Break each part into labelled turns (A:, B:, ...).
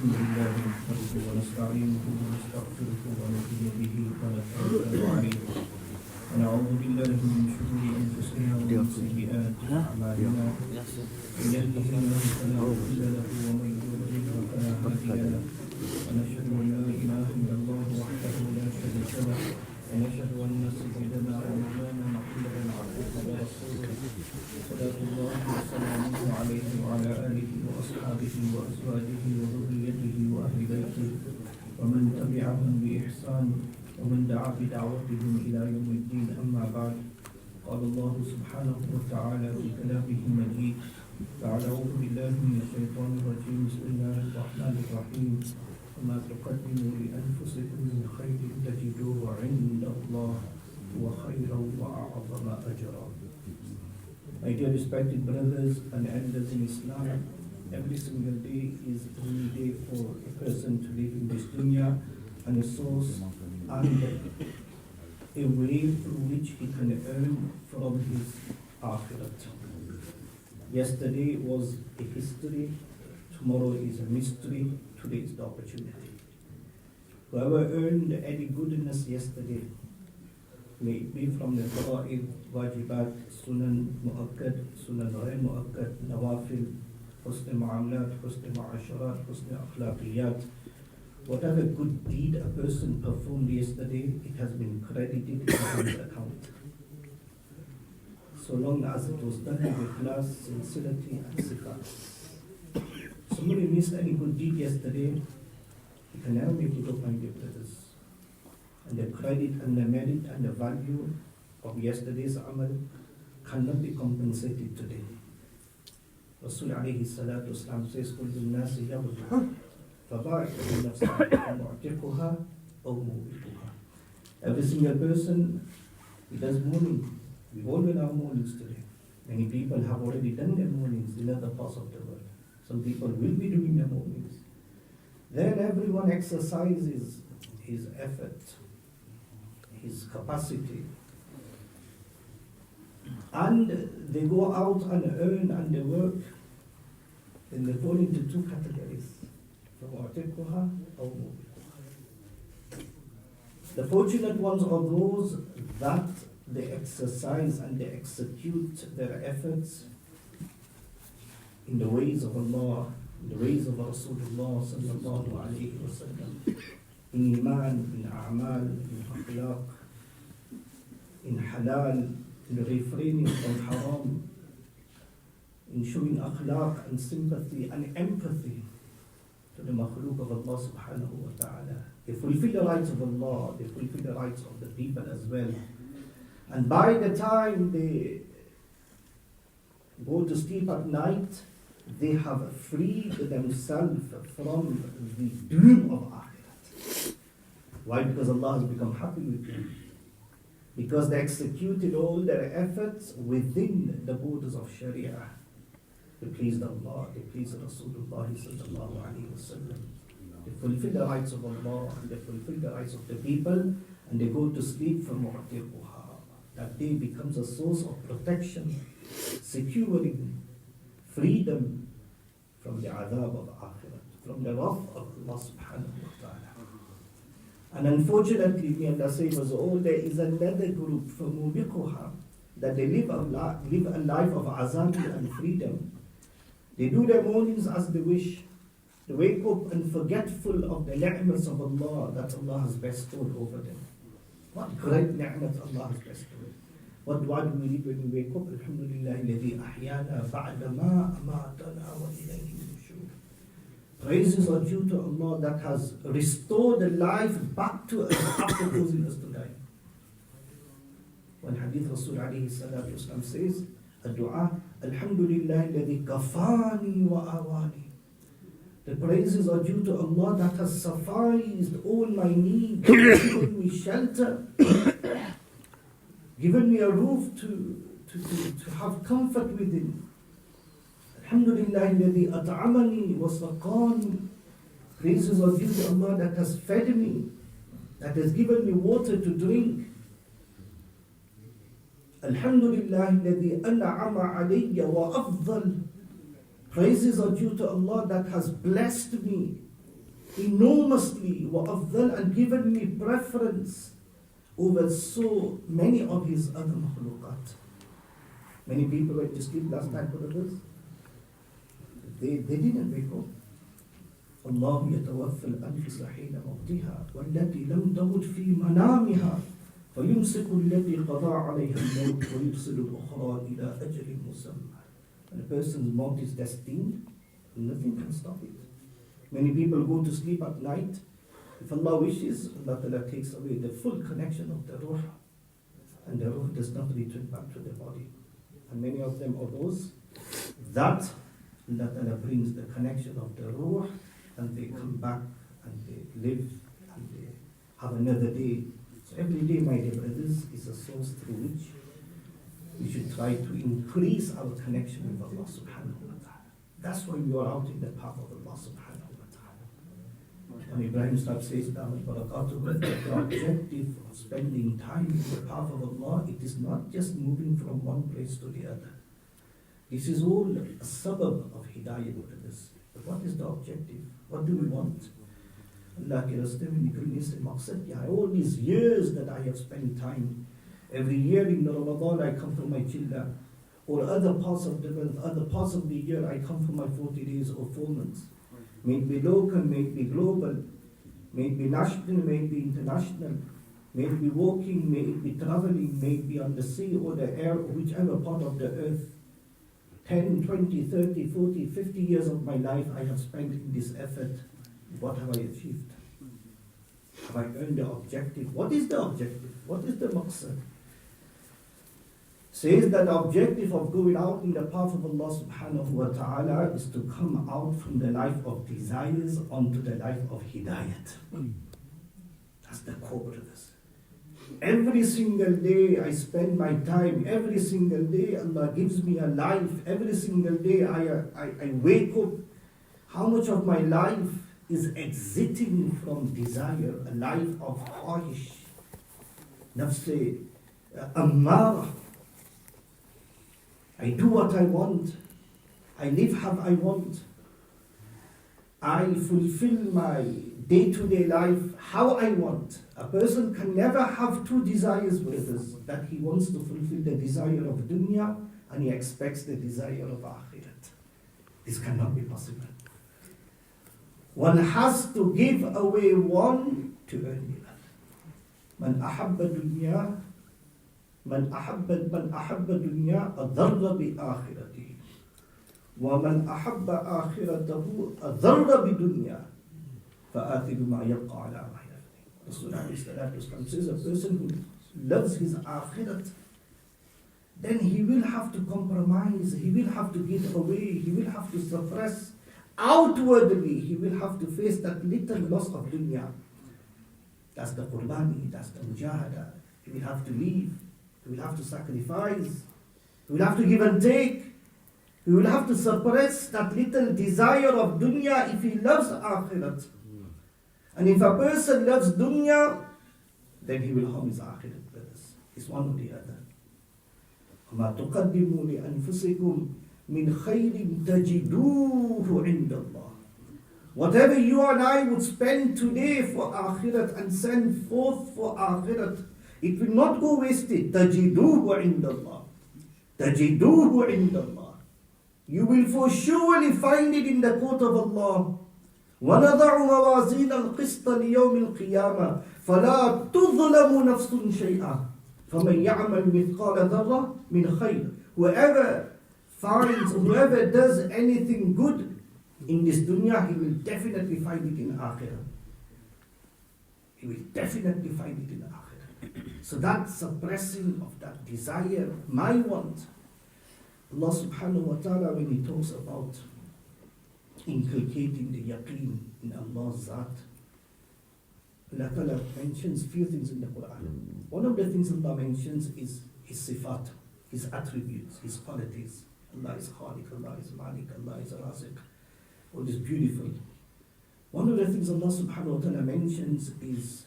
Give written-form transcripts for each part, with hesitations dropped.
A: الحمد لله نحمده ونستعينه ونستغفره ونؤمن به ونتوكل عليه ونعوذ بالله من شرور انفسنا ومن سيئات اعمالنا من يهده الله فلا مضل له ومن يضلل فلا هادي له ونشهد ان لا اله الا الله وحده لا شريك له ونشهد ان سيدنا ومولانا محمدا عبده ورسوله صلاه الله وسلامه عليه وعلى اله واصحابه وازواجه وذريته واهل بيته ومن تبعهم باحسان ومن دعا بدعوتهم إلى يوم الدين. أما بعد، قال الله سبحانه وتعالى في كلامه المجيد بعد أعوذ بالله من الشيطان الرجيم بسم الله الرحمن الرحيم وما تقدموا لأنفسكم من خير تجدوه عند الله هو خيرا وأعظم أجرا. My dear respected brothers and elders in Islam, every single day is a new day for a person to live in this dunya and a source and a way through which he can earn from his akhirat. Yesterday was a history, tomorrow is a mystery, today is the opportunity. Whoever earned any goodness yesterday, may it be from the fara'id, wajibat, sunan mu'akkad, sunan ghayr mu'akkad, nawafil, husn mu'amalat, husn mu'asharat, husn akhlaqiyat, whatever good deed a person performed yesterday, it has been credited to his account. So long as it was done with ikhlas, sincerity and sifat. Somebody missed any good deed yesterday, you can never make it up, my dear brothers. And the credit and the merit and the value of yesterday's amal cannot be compensated today. Rasul alayhi salatu wasalam says, قُلْ لِلنَّاسِ يَغْدُ Every single person, he does mourning. We've all done our mournings today. Many people have already done their mournings in other parts of the world. Some people will be doing their mournings. Then everyone exercises his effort, his capacity. And they go out and earn and they work. Then they fall into two categories. The fortunate ones are those that they exercise and they execute their efforts in the ways of Allah, in the ways of Rasulullah sallallahu alayhi wa sallam, in iman, in a'mal, in akhlaq, in halal, in refraining from haram, in showing akhlaq and sympathy and empathy to the makhluk of Allah subhanahu wa ta'ala. They fulfill the rights of Allah, they fulfill the rights of the people as well. And by the time they go to sleep at night, they have freed themselves from the doom of akhirat. Why? Because Allah has become happy with them. Because they executed all their efforts within the borders of Sharia. They pleased Allah, they pleased Rasulullah sallallahu alayhi wa sallam. They fulfill the rights of Allah and they fulfill the rights of the people and they go to sleep from mu'tiquha. That day becomes a source of protection, securing freedom from the adhab of akhirat, from the wrath of Allah subhanahu wa ta'ala. And unfortunately, may Allah save us all, there is another group from mubiquha that they live a life of azab and freedom. They do their mornings as they wish. They wake up and forgetful of the ni'mats of Allah that Allah has bestowed over them. What great ni'mat Allah has bestowed. What dua do we read when we wake up? Alhamdulillah alladhi ahyana ba'da ma amatana wa ilayhi nushur. Praises are due to Allah that has restored the life back to us after causing us to die. When Hadith Rasul alayhi salatu wasalam says, الدعاء الحمد لله الذي كفاني وآواني. The praises are due to Allah that has sufficed all my needs, given me shelter, given me a roof to have comfort within. الحمد لله الذي أطعمني وسقاني. Praises are due to Allah that has fed me, that has given me water to drink. Alhamdulillah alladhi an'ama alayya wa afdal. Praises are due to Allah that has blessed me enormously, وَأَفْضَلْ, and given me preference over so many of his other makhluqat. Many people went to sleep last night, brothers. They didn't wake up. الله يتوفى الأنفس حين موتها والتي لم تمت في منامها فيمسك التي قضى عليها الموت ويرسل الأخرى إلى أجل مسمى. When a person's mouth is destined, nothing can stop it. Many people go to sleep at night. If Allah wishes, Allah takes away the full connection of the ruh, and the ruh does not return back to the body. And many of them are those that Allah brings the connection of the ruh, and they come back and they live and they have another day. So every day, my dear brothers, is a source through which we should try to increase our connection with Allah subhanahu wa ta'ala. That's why we are out in the path of Allah subhanahu wa ta'ala. And Ibrahim Sahib says, the objective of spending time in the path of Allah, it is not just moving from one place to the other. This is all a sabab of Hidayah, brothers. But what is the objective? What do we want? Allah ke raste mein nikalne se maqsad kya hai? All these years that I have spent time, every year in Ramadan I come for my chilla, or other parts of the year I come for my 40 days or 4 months. May it be local, may it be global, may it be national, may it be international, may it be walking, may it be traveling, may it be on the sea or the air, or whichever part of the earth. 10, 20, 30, 40, 50 years of my life I have spent in this effort. What have I achieved? Have I earned the objective? What is the objective? What is the maqsad? Says that the objective of going out in the path of Allah subhanahu wa ta'ala is to come out from the life of desires onto the life of hidayat. That's the core, brothers. Every single day I spend my time, every single day Allah gives me a life, every single day I wake up. How much of my life is exiting from desire, a life of khahish, nafse, ammara. I do what I want, I live how I want, I fulfill my day-to-day life how I want. A person can never have two desires, brothers, that he wants to fulfill the desire of dunya and he expects the desire of akhirat. This cannot be possible. One has to give away one to earn the other. Man ahabba dunya, man ahabba dunya adarra bi akhiratihi. Wa man ahabba akhiratahu adarra bi dunya. فآخذ ما يبقى على عينه. Rasulullah says a person who loves his akhirat, then he will have to compromise, he will have to give away, he will have to suppress. Outwardly, he will have to face that little loss of dunya. That's the qurbani, that's the mujahada. He will have to leave, he will have to sacrifice, he will have to give and take. He will have to suppress that little desire of dunya if he loves akhirat. And if a person loves dunya, then he will harm his akhirat, brothers. It's one or the other. وَمَا تُقَدِّمُوا لِأَنفُسِكُمْ مِنْ خَيْرٍ تَجِدُوهُ عِنْدَ اللَّهِ. Whatever you and I would spend today for akhirat and send forth for akhirat, it will not go wasted. تَجِدُوهُ عِنْدَ اللَّهِ. تَجِدُوهُ عِنْدَ اللَّهِ. You will for surely find it in the court of Allah. وَنَضَعُ مَوَازِينَ الْقِسْطَ لِيَوْمِ الْقِيَامَةِ فَلَا تُظْلَمُ نَفْسٌ شَيْئًا فَمَنْ يَعْمَلْ مِثْقَالَ ذَرَّةٍ مِنْ خَيْرٍ. Whoever does anything good in this dunya, he will definitely find it in akhirah. He will definitely find it in akhirah. So that suppressing of that desire, my want, Allah subhanahu wa ta'ala, when He talks about inculcating the yaqeen in Allah's zat, Allah ta'ala mentions few things in the Quran. One of the things Allah mentions is His sifat, His attributes, His qualities. Allah is Khaliq, Allah is Malik, Allah is Raziq. All this beautiful. One of the things Allah subhanahu wa ta'ala mentions is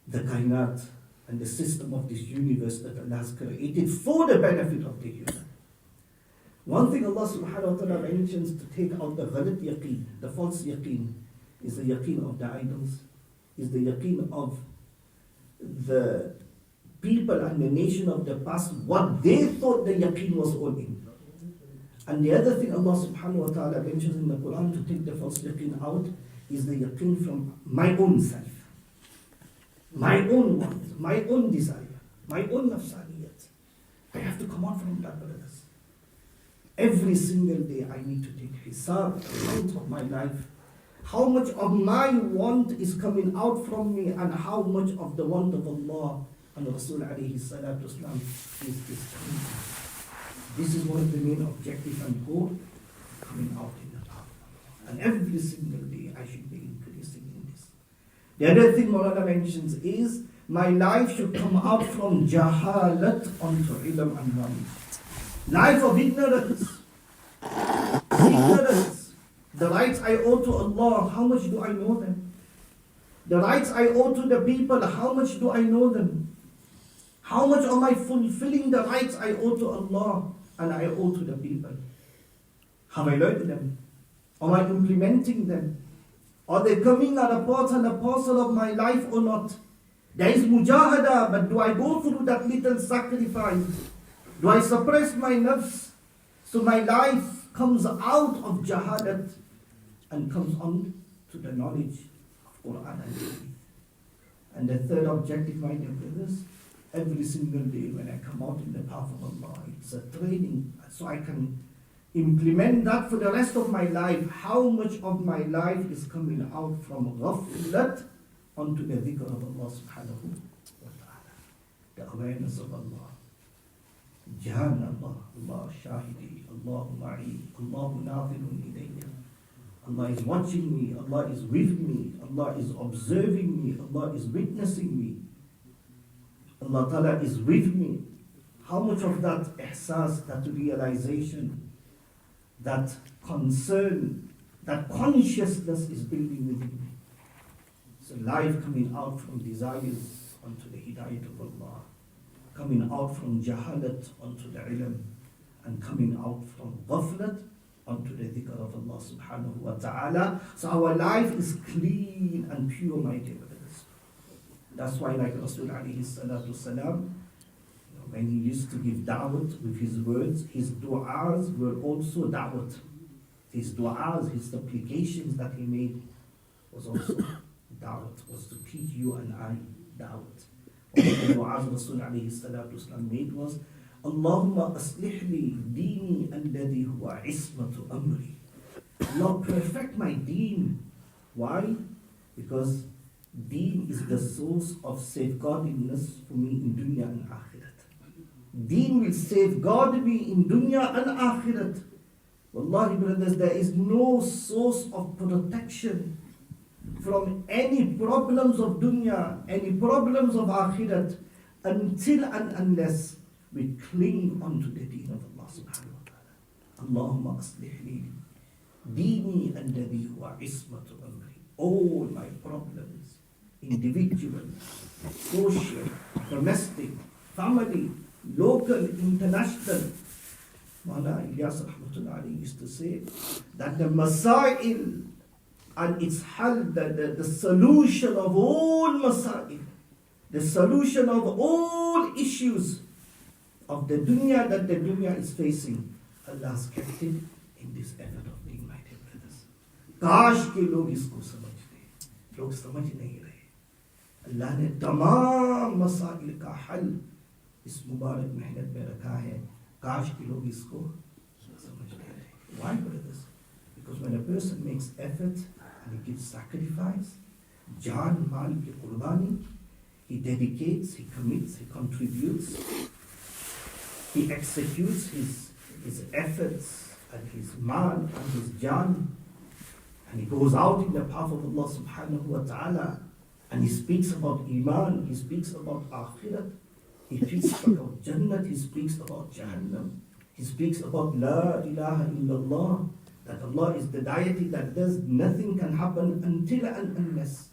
A: the kainat and the system of this universe that Allah has created for the benefit of the human. One thing Allah subhanahu wa ta'ala mentions to take out the ghalat yaqeen, the false yaqeen, is the yaqeen of the idols, is the yaqeen of the people and the nation of the past, what they thought the yaqeen was all in. And the other thing Allah subhanahu wa ta'ala mentions in the Quran to take the false yaqeen out is the yaqeen from my own self, my own want, my own desire, my own nafsaniyat. I have to come out from that, brothers. Every single day I need to take hisab, account of my life. How much of my want is coming out from me and how much of the want of Allah and Rasul alayhi salatu wasalam is coming out. This is one of the main objectives and goal coming out in the path. And every single day I should be increasing in this. The other thing Maulana mentions is my life should come out from jahalat onto ilm and knowledge. Life of ignorance. Ignorance. The rights I owe to Allah, how much do I know them? The rights I owe to the people, how much do I know them? How much am I fulfilling the rights I owe to Allah and I owe to the people? Have I learned them? Am I implementing them? Are they coming as a part and a parcel of my life or not? There is mujahada, but do I go through that little sacrifice? Do I suppress my nafs so my life comes out of jahalat and comes on to the knowledge of Quran and Hadith? And the third objective, my dear brothers, every single day when I come out in the path of Allah, it's a training so I can implement that for the rest of my life. How much of my life is coming out from ghaflat onto the dhikr of Allah subhanahu wa ta'ala, the awareness of Allah. Jahan Allah, Allah shahidi, Allah ma'i, Allah nadhirun ilayya. Allah is watching me, Allah is with me, Allah is observing me, Allah is witnessing me. Allah Ta'ala is with me. How much of that ihsas, that realization, that concern, that consciousness is building within me? So life coming out from desires onto the hidayah of Allah, coming out from jahalat onto the ilm, and coming out from ghaflat onto the dhikr of Allah subhanahu wa ta'ala. So our life is clean and pure, my dear brothers. That's why, like Rasul alayhi salatu salam, when he used to give da'wat with his words, his du'as were also da'wat. His du'as, his supplications that he made was also da'wat, was to teach you and I da'wat. One of the du'as Rasul alayhi salatu salam made was, Allahumma aslih li deeni alladhi huwa ismatu amri. Allah, perfect my deen. Why? Because deen is the source of safeguardingness for me in dunya and akhirat. Deen will safeguard me in dunya and akhirat. Wallahi, brothers, there is no source of protection from any problems of dunya, any problems of akhirat, until and unless we cling onto the deen of Allah subhanahu wa ta'ala. Allahumma aslih li deeni alladhi huwa ismatu amri. All my problems, individual, social, domestic, family, local, international. Maulana Ilyas rahmatullah alayhi used to say that the masail and its hal, the solution of all masail, the solution of all issues of the dunya that the dunya is facing, Allah has kept it in this effort of being, my dear brothers. काश के लोग इसको समझते, लोग समझ नहीं रहे. अल्लाह ने तमाम मसाइल का हल इस मुबारक मेहनत में रखा है. काश के लोग इसको समझ नहीं रहे. Why, brothers? Because when a person makes effort and he gives sacrifice, jaan mal ki qurbani, he dedicates, he commits, he contributes, he executes his efforts and his mal and his jaan, and he goes out in the path of Allah subhanahu wa ta'ala, and he speaks about iman, he speaks about akhirat, he speaks about jannat, he speaks about jahannam, he speaks about la ilaha illallah, that Allah is the deity that does nothing can happen until and unless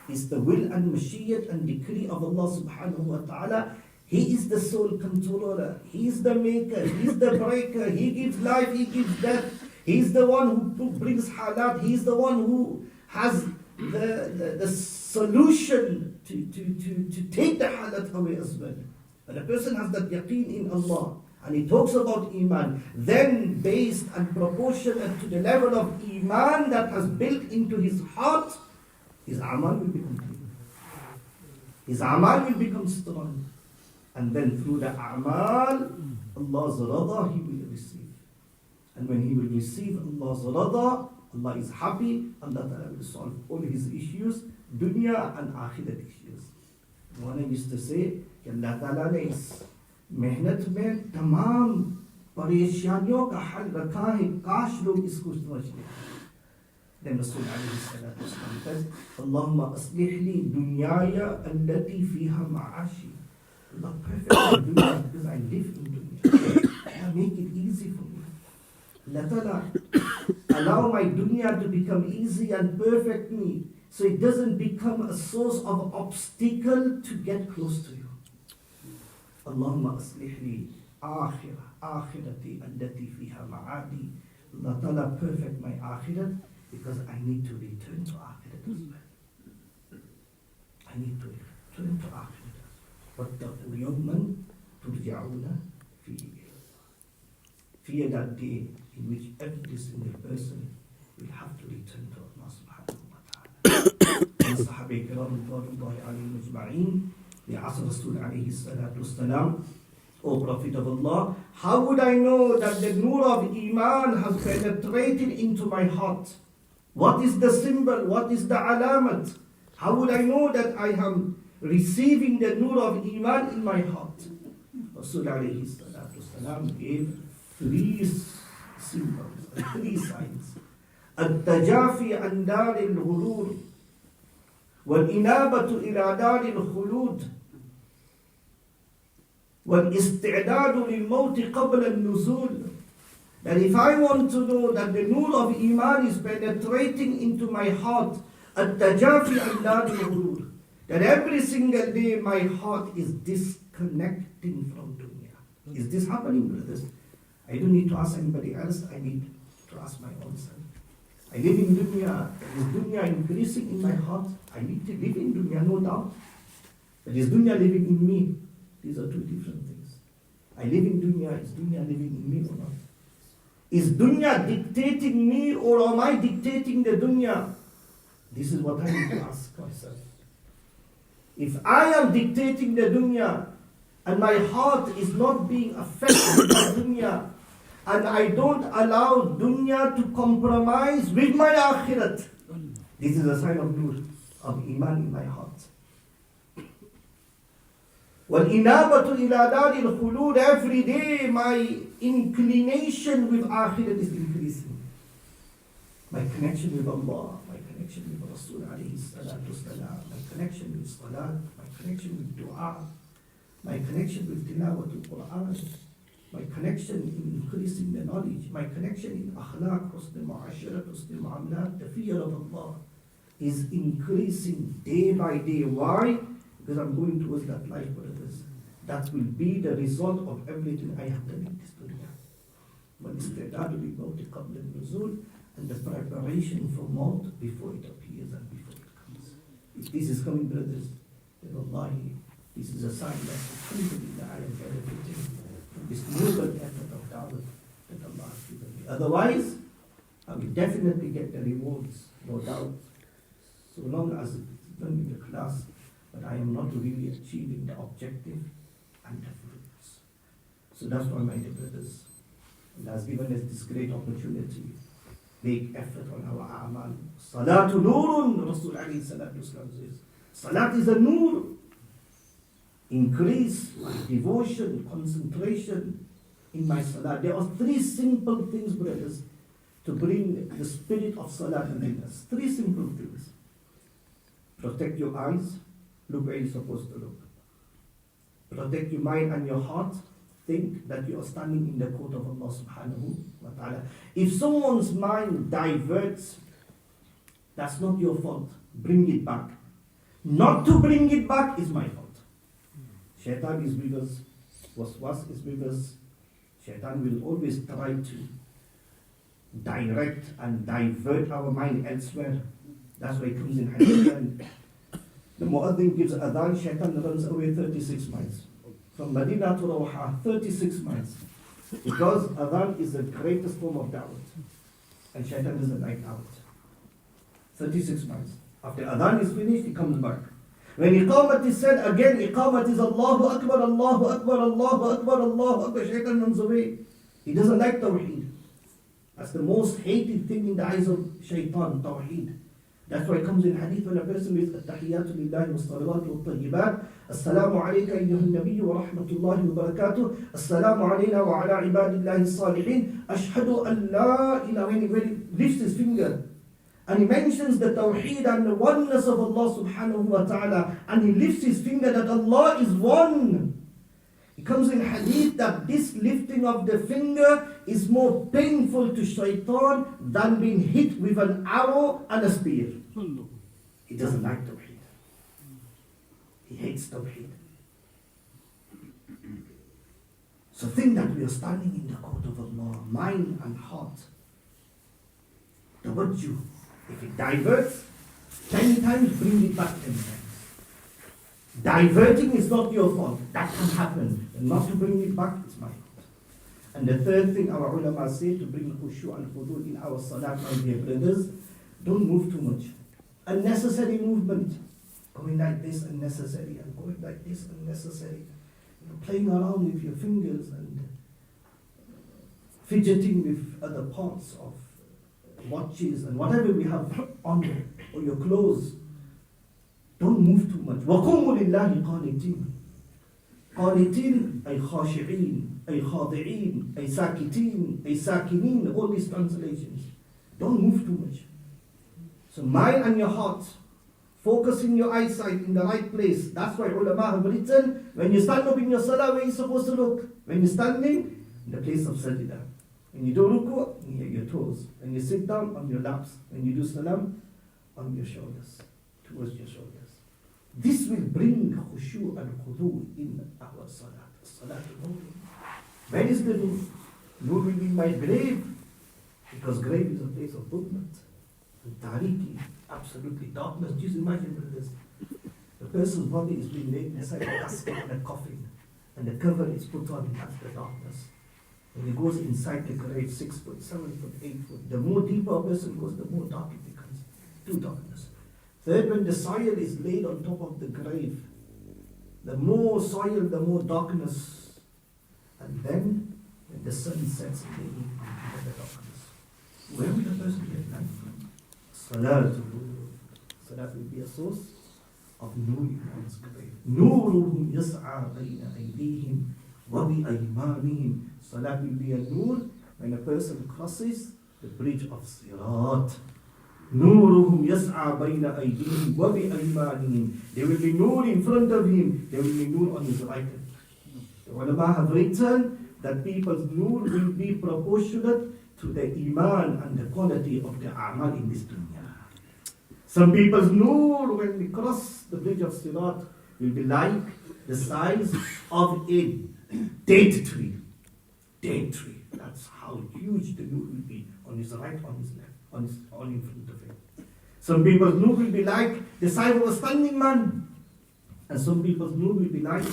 A: it's the will and mashiyyat and decree of Allah subhanahu wa ta'ala. He is the sole controller, He is the maker, He is the breaker, He gives life, He gives death, He is the one who brings halat, He is the one who has the solution to take the halat away as well. When a person has that yaqeen in Allah, and he talks about Iman, then based and proportionate to the level of Iman that has built into his heart, his amal will become clean. His amal will become strong. And then through the amal, Allah's rada he will receive. And when he will receive Allah's rada, Allah is happy, Allah Ta'ala will solve all his issues, dunya and akhirat issues. One used to say, Allah Ta'ala ne is मेहनत में तमाम परेशानियों का हल रखा है, काश लोग इसको समझ लें. Then Rasul alayhi salatu wasalam says, Allahumma aslih li dunyaya allati fiha ma'ashi. Allah, perfect my dunya because I live in dunya. Allah, make it easy for me. Allah Ta'ala, allow my dunya to become easy and perfect me, so it doesn't become a source of obstacle to get close to you. Allahumma aslih li akhirati allati fiha ma'adi. Allah Ta'ala, perfect my akhirat because I need to return to akhirat as well. I need to return to akhirat. وَاتَّقُوا يَوْمًا تُرْجَعُونَ فِيهِ. Fear that day in which every single person will have to return to Allah subhanahu wa ta'ala. And Sahabi Kiram Radiyallahu alayhim ajma'in, they asked Rasul alayhi salatu wasalam, O Prophet of Allah, how would I know that the nur of Iman has penetrated into my heart? What is the symbol? What is the alamat? How would I know that I am receiving the nur of Iman in my heart? Rasul alayhi salatu wasalam gave three symbols, three signs. التجافي عن دار الغرور والإنابة إلى دار الخلود والاستعداد للموت قبل النزول. That if I want to know that the nur of Iman is penetrating into my heart, التجافي عن دار الغرور, that every single day my heart is disconnecting from dunya. Is this happening, brothers? I don't need to ask anybody else, I need to ask my own self. I live in dunya. Is dunya increasing in my heart? I need to live in dunya, no doubt. But is dunya living in me? These are two different things. I live in dunya. Is dunya living in me or not? Is dunya dictating me or am I dictating the dunya? This is what I need to ask myself. If I am dictating the dunya and my heart is not being affected by dunya, and I don't allow dunya to compromise with my akhirat, this is a sign of nur, of Iman in my heart. وَالْإِنَابَةُ إِلَى دَارِ الْخُلُودِ, every day my inclination with akhirat is increasing. My connection with Allah, my connection with Rasul alayhi salatu wasalam, my connection with salat, my connection with dua, my connection with tilawatul Quran, my connection in increasing the knowledge, my connection in akhlaq, husn mu'asharat, husn mu'amalat, the fear of Allah is increasing day by day. Why? Because I'm going towards that life, brothers. That will be the result of everything I have done in this dunya. And the preparation for maut before it appears and before it comes. If this is coming, brothers, then wallahi, this is a sign that alhamdulillah I am benefiting from this noble effort of da'wah that Allah has given me. Otherwise, I will definitely get the rewards, no doubt, so long as it's done in the class, but I am not really achieving the objective and the fruits. So that's why, my dear brothers, Allah has given us this great opportunity. Make effort on our a'mal. Salatu nurun, Rasul alayhi salatu wasalam says. Salat is a nur. Increase my devotion, concentration in my salat. There are three simple things, brothers, to bring the spirit of salat in us. Three simple things. Protect your eyes. Look where you're supposed to look. Protect your mind and your heart. Think that you are standing in the court of Allah subhanahu wa ta'ala. If someone's mind diverts, that's not your fault. Bring it back. Not to bring it back is my fault. Shaitan is with us. Waswas is with us. Shaitan will always try to direct and divert our mind elsewhere. That's why it comes in hadith. And the mu'adhin gives adhan, shaitan runs away 36 miles. From Medina to Rawha, 36 miles. Because adhan is the greatest form of da'wah. And shaitan doesn't like da'wah. 36 miles. After adhan is finished, he comes back. When iqamat is said, again iqamat is Allahu Akbar, Allahu Akbar, Allahu Akbar, Allahu Akbar. Shaitan runs away. He doesn't like tawheed. That's the most hated thing in the eyes of shaitan, tawheed. That's why it comes in hadith when a person is at-tahiyyatu lillahi was-salawatu wat-tayyibat. Assalamu alayka ayyuhan nabiyyu wa rahmatullahi wa barakatuh. Assalamu alayna wa ala ibadillahi as-salihin. Ashhadu an la ilaha. When he lifts his finger and he mentions the tawheed and the oneness of Allah subhanahu wa ta'ala, and he lifts his finger that Allah is one. It comes in hadith that this lifting of the finger is more painful to shaitan than being hit with an arrow and a spear. He doesn't like tawheed. He hates tawheed. So think that we are standing in the court of Allah, mind and heart. Tawajjuh. If it diverts 10 times, bring it back 10 times. Diverting is not your fault. That can happen. And not to bring it back is my fault. And the third thing our ulama say to bring khushu and khudu in our salat, my dear brothers, don't move too much. Unnecessary movement. Going like this unnecessary and going like this unnecessary. Playing around with your fingers and fidgeting with other parts of watches and whatever we have on or your clothes. Don't move too much. وَقُومُوا لِلَّهِ قَانِتِينَ. قَانِتِينَ أي خاشعين أي خاضعين أي ساكتين أي ساكنين. All these translations. Don't move too much. So mind and your heart, focusing your eyesight in the right place. That's why ulama have written, when you stand up in your salah, where you're supposed to look? When you're standing, in the place of sajda. When you do ruku, near your toes. When you sit down, on your laps. When you do salam, on your shoulders, towards your shoulders. This will bring khushu and khudu in our salat. Salat al-Nur. Where is the Nur? Nur will be my grave. Because grave is a place of dhulmat. Tariki, absolutely darkness. Just imagine this. The person's body is being laid inside a casket and a coffin. And the cover is put on, that's the darkness. When he goes inside the grave, 6 foot, 7 foot, 8 foot, the more deeper a person goes, the more dark it becomes. True darkness. Third, when the soil is laid on top of the grave, the more soil, the more darkness. And then, when the sun sets in the evening, the darkness. Where will the person get light from? Salat will be a source of nur in one's grave. Nuruhum yas'a bayna aydihim wa bi aymanihim. Salat will be a nur when a person crosses the bridge of Sirat. Nuruhum yas'a bayna aydihim wa bi aymanihim. There will be nur in front of him. There will be nur on his right hand. The ulama have written that people's nur will be proportionate to the iman and the quality of the amal in this dunya. Some people's nur, when we cross the bridge of Sirat, will be like the size of a date tree. Date tree. That's how huge the nur will be on his right, on his left, on in front of him. Some people's nur will be like the size of a standing man. And some people's nur will be like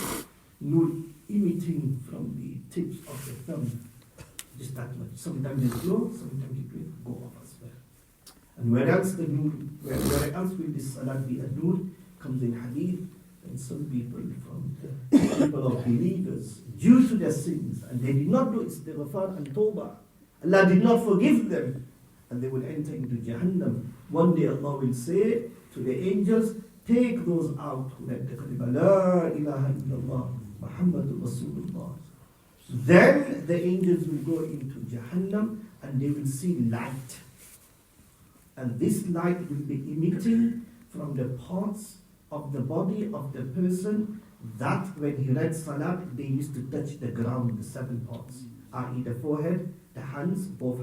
A: nur emitting from the tips of the thumb. Just that much. Sometimes it's low, sometimes it will go off as well. And where else will this salat be a nur? Comes in hadith, and some people from the people of believers, due to their sins, and they did not do istighfar and tawbah, Allah did not forgive them, and they will enter into Jahannam. One day Allah will say to the angels, take those out who let the kalima, La ilaha illallah, Muhammadur Rasulullah. Then the angels will go into Jahannam and they will see light. And this light will be emitting from the parts of the body of the person that when he read salat, they used to touch the ground, the 7 parts, i.e. the forehead, the hands, both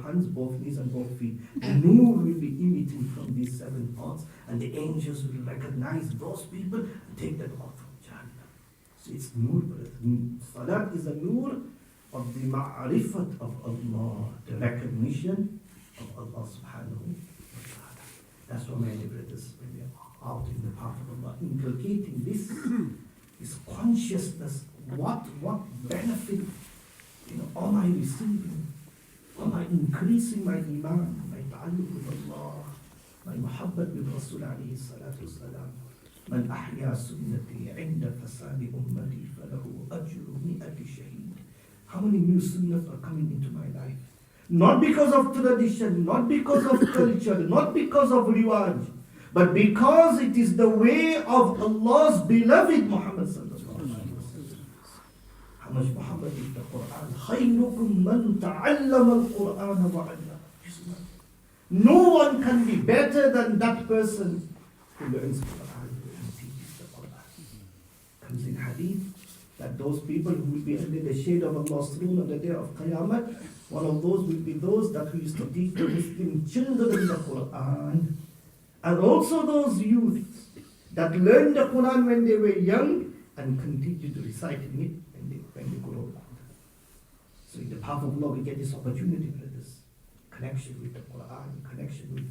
A: knees and both feet. The nur will be emitting from these 7 parts, and the angels will recognize those people and take them out from Jahannam. So it's nur, salat is a nur of the ma'rifat of Allah, the recognition of Allah subhanahu wa ta'ala. That's why many brothers, when they are out in the path of Allah, inculcating this consciousness, what benefit, am I receiving? Am I increasing my iman, my ta'alluq with Allah, my muhabbat with Rasul alayhi salatu wasalam? Man ahya sunnati inda fasadi ummati falahu ajru mi'ati shaheed. How many new sunnahs are coming into my life? Not because of tradition, not because of culture, not because of riwaj, but because it is the way of Allah's beloved Muhammad sallallahu alaihi wasallam. How much Muhammad is the Quran? خَيْرُكُمْ مَنْ تَعَلَّمَ الْقُرْآنَ وَعَلَّمَهُ. No one can be better than that person who learns Quran and teaches the Quran. Comes in Hadith that those people who will be under the shade of Allah's throne on the day of Qiyamah, one of those will be those that who used to teach the Muslim children the Quran, and also those youths that learned the Quran when they were young and continue to recite it when they grow old. So in the path of Allah we get this opportunity for this connection with the Quran, connection with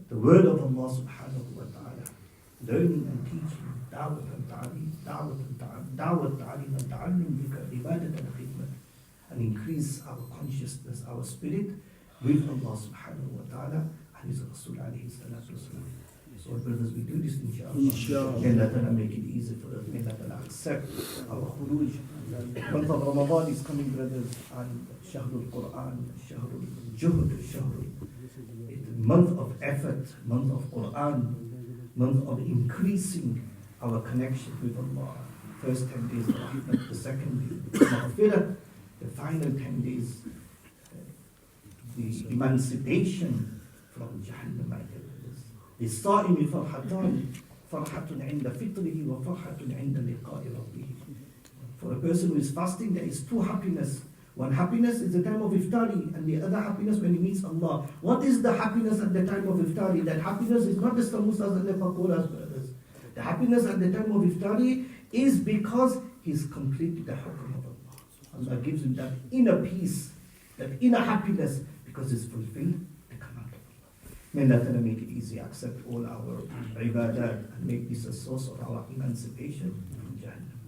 A: the word of Allah subhanahu wa ta'ala, learning and teaching, da'wat and ta'aleem, da'wat ta'aleem and ta'allum, ibadat and khidmat, and increase our consciousness, our spirit with Allah subhanahu wa ta'ala and His Rasul alayhi salatu wasalam. So brothers, we do this inshallah. May Allah Ta'ala make it easy for us. May Allah Ta'ala accept our khuruj. Month of Ramadan is coming, brothers, and Shahrul Quran, Shahrul Juhud, it's a month of effort, month of Quran, month of increasing our connection with Allah. First 10 days of Rahmat, the second day of Maghfirah, the final 10 days, the emancipation from Jahannam. للصائم فرحتان فرحة عند فطره وفرحة عند لقاء ربه. For a person who is fasting, there is two happiness. One happiness is the time of iftari, and the other happiness when he meets Allah. What is the happiness at the time of iftari? That happiness is not the samosas and the pakoras, brothers. The happiness at the time of iftari is because he's completed the hukm of Allah. Allah gives him that inner peace, that inner happiness, because he's fulfilled the command of Allah. May Allah Ta'ala make it easy, accept all our ibadat, and make this a source of our emancipation from Jahannam.